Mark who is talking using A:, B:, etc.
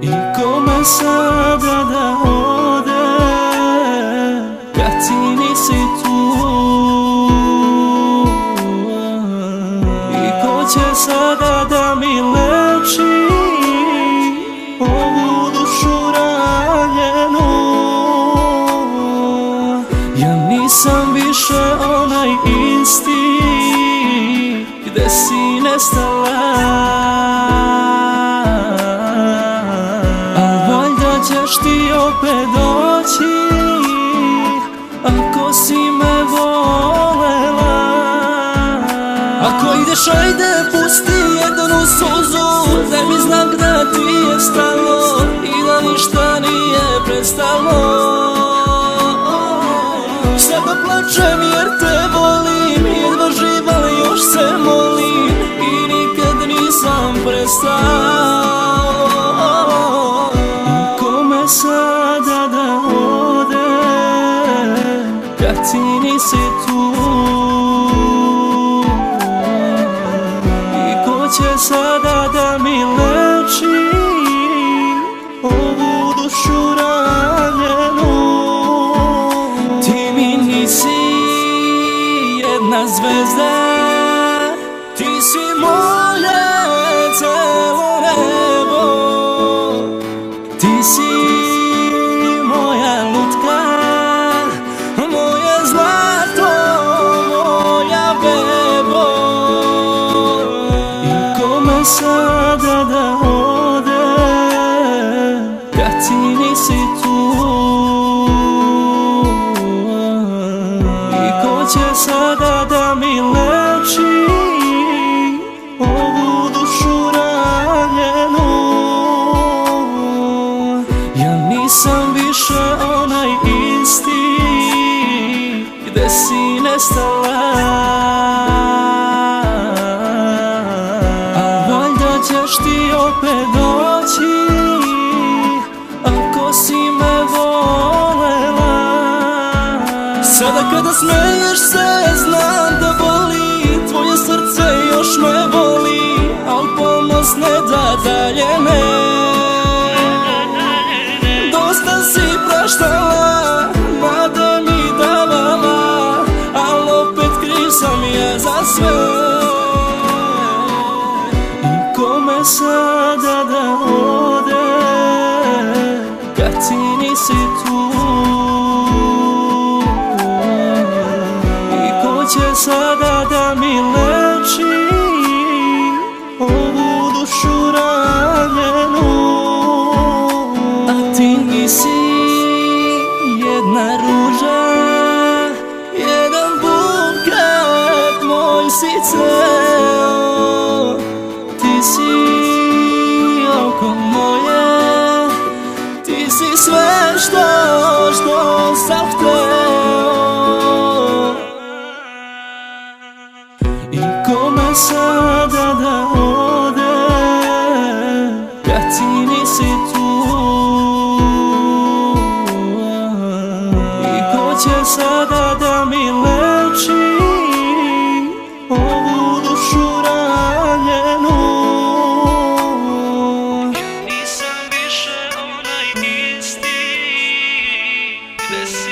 A: I kome sada da ode kad ti nisi tu? I ko će sada da mi leči ovu dušu ranjenu? Ja nisam više onaj isti, gde si nestala. Ćeš ti opet doći ako si me volela. Ako ideš, ajde, pusti jednu suzu, daj mi znak da ti je stalo i da ništa nije prestalo. Sada plačem jer te volim, jedva živa još se molim i nikad nisam prestao. Sada da ode kad ti nisi tu? I ko će sada da mi leči ovu dušu ranjenu? Ti mi nisi jedna zvezda, ti si moje celo nebo. Ti si moja lutka, moje zlato, moja bebo. I kome sada da ode kad ti nisi tu? I ko će sada da mi leči ovu dušu ranjenu? Nisam više onaj isti, gde si nestala. A valjda ćeš ti opet doći ako si me volela. Sada kada smeješ se, znam da boli, tvoje srce još me voli, al ponos ne da dalje me. Dosta si praštala, nade mi davala, al opet kriv sam ja za sve. I kome sada da ode kad ti nisi tu? I ko će sada da mi leči ovu dušu ranjenu? Ti nisi jedna ruža, jedan buket, moj si ceo. Ti si oko moje, ti si sve što sam hteo. I kome sada da ode kad ti nisi tu? Će sada da mi leči ovu dušu ranjenu? Nisam više onaj isti, gde si